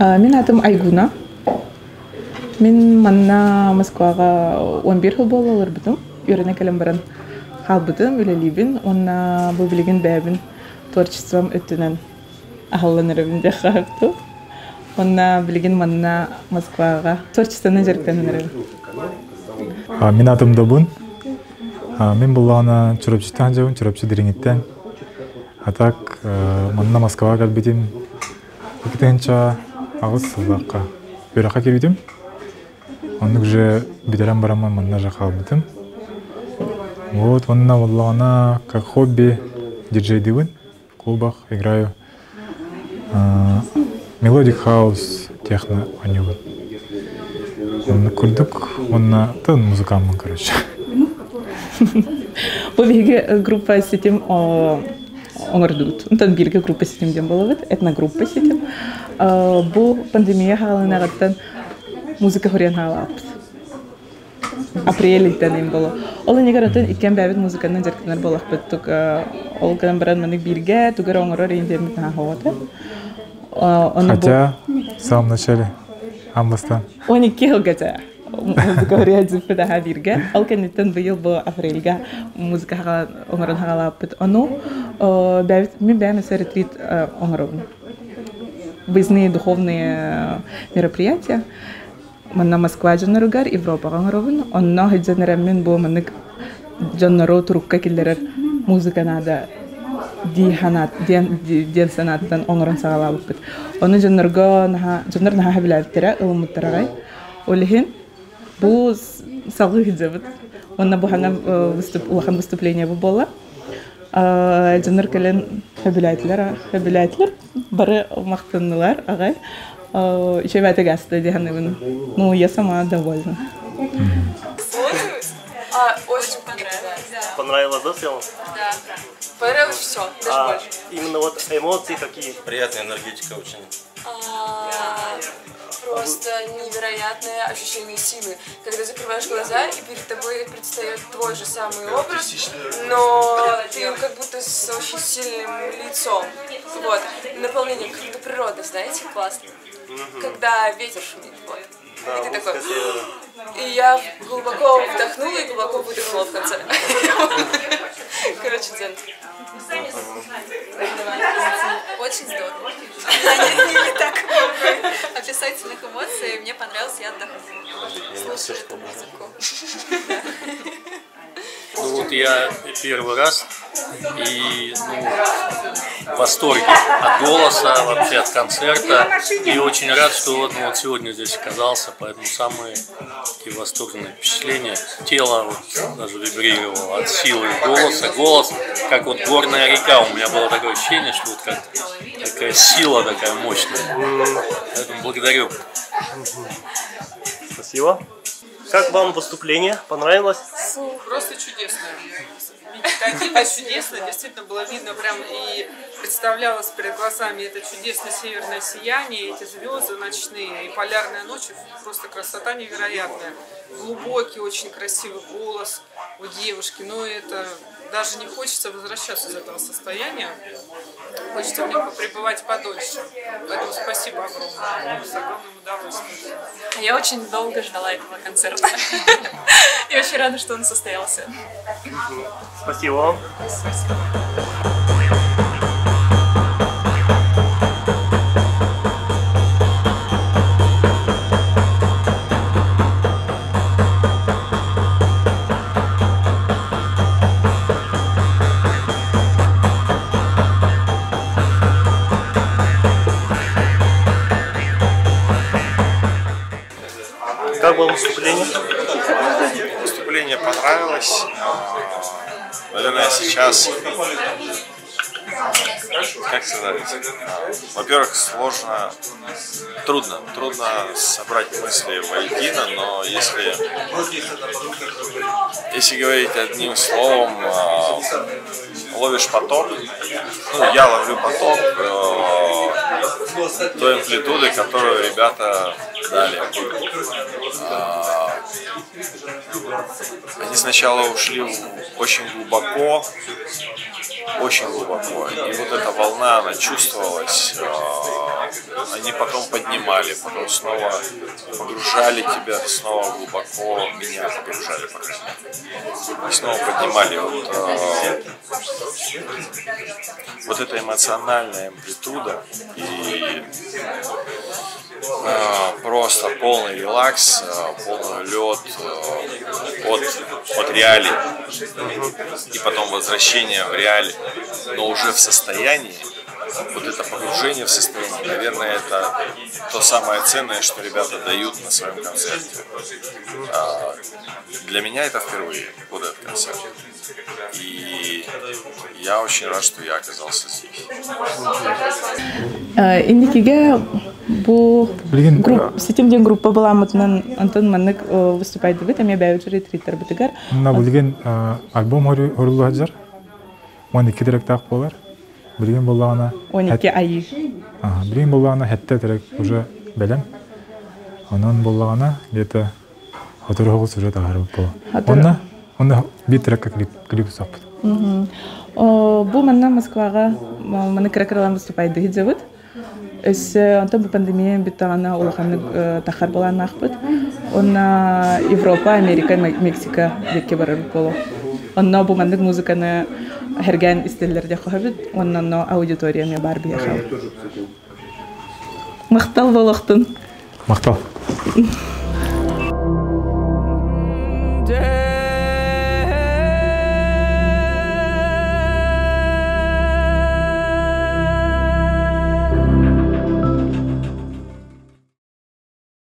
Мен атым Айгуна. Мен манна Москвага 11 жыл болалар бутум. Үйренек келем баран халбытым, үлелибин. Онна бу билген бәбин творчеством өттүнөн ахалланырым деп хакту. Онна билген манна Москвага творчествоны жерктенерим. Мен атым Добун. Мен булгана чурапчытан жабын, чурапчы диреңиттен. А так манна Москвага келбедим. Икитенча агыс сылакка. Биракка келбедим. Оннук же битерам бараман манна жака албытым. Вот, онна булгана как хобби диджей-дивын. В клубах играю. Мелодик хаус, техно, анюбын. Онна курдук, онна тын музыкамын, короче. Бу биге группа сетим оңордут. Онтан бирге группа сетим дем болобут, этногруппа сетим. Бу пандемия халынагаттан музыка хорян халапт. Апрелиттен им боло. Ол негератын иккен бәбит музыканын жеркенер болак беттук. Ол кан баран манык бирге тугар оңорор индемит хавата. Хотя в самом начале амбастан. 12 жылгача музыка хорян зуфта бирге. Ол кенеттен быйыл бу апрельга музыка оңорон халапт. Ону бәбит мен бәме ретрит оңорон. Выездные духовные мероприятия. Манна Москва жаннаругар, Европа гангаровын. Онна хиджанарамин бу манык жаннаро турукка киллерер музыка нада ди ханат, ден санаттан оңорон сагалабык бит. Оны жаннарга жаннар наха билаттера, ылмыттарагай. Олихин бу салгы хиджабыт. Онна бу ханга выступление бу болла. Жаннар келен хабилайтлар бары мактанылар агай. Еще в этой гасте диханывын. Ну, я сама довольна. Очень понравилось. Понравилось, да, съем? Да. Понравилось все, даже больше. Именно вот эмоции какие? Приятная энергетика очень. Просто невероятное ощущение силы. Когда закрываешь глаза, и перед тобой предстает твой же самый образ, но ты как будто с очень сильным лицом. Вот. Наполнение как будто природы, знаете, классно. Когда ветер шумит, вот. Да, и ты такой... севера. И я глубоко вдохнула и глубоко выдохнула в конце. Короче, дзен. Очень здорово. Не так много описательных эмоций. Мне понравилось, я отдохнула. Слушаю эту музыку. Ну вот я первый раз и в восторге от голоса, вообще от концерта. И очень рад, что вот сегодня здесь оказался, поэтому самые такие восторженные впечатления. Тело вот даже вибрировало от силы голоса. Голос, как вот горная река. У меня было такое ощущение, что вот как такая сила такая мощная. Поэтому благодарю. Спасибо. Как вам выступление? Понравилось? Просто чудесно. Медитативно, чудесно. Действительно было видно прям и представлялось перед глазами это чудесное северное сияние, эти звезды ночные и полярная ночь. Просто красота невероятная. Глубокий, очень красивый голос у девушки. Но это даже не хочется возвращаться из этого состояния. Хочется в нем попребывать подольше. Поэтому спасибо огромное. С огромным удовольствием. Я очень долго ждала этого концерта. И очень рада, что он состоялся. Спасибо вам. Как было выступление? Выступление понравилось. Наверное, сейчас, как сказать, во-первых, сложно, трудно собрать мысли воедино, но если говорить одним словом, ловишь поток, ну, я ловлю поток той амплитуды, которую ребята дали. Они сначала ушли очень глубоко, очень глубоко. И вот эта волна, она чувствовалась. Они потом поднимали, потом снова погружали тебя снова глубоко, меня погружали, по крайней мере. И снова поднимали. Вот эта эмоциональная амплитуда и просто полный релакс, полный лед от реалий. И потом возвращение в реалии, но уже в состоянии. Вот это погружение в состояние, наверное, это то самое ценное, что ребята дают на своем концерте. Для меня это впервые, вот этот концерт. И я очень рад, что я оказался здесь. Индикиге бу сетимден группа баламытынан Антон Маннык выступает бит, эме бәйүчү ретриттер битигер. Мына билген альбом хорулу хаджар. 12 трек так болар. Билген боллагана 12 айы. Билген боллагана хәтта трек уже белем. Анан боллагана где-то отургы сюжет агарып бу. Онда бит трекка клип сап. Бу манна Москвага маны кракралан выступает дигезебит. Антон бу пандемия биттагана улаханны тахар балан ахбыт. Онна Европа, Америка, Мексика декке барыр боло. Онна бу мандык музыканы херген истеллерде кохабит. Онна аудиторияме бар бияхал. Мактал болохтун. Мактал.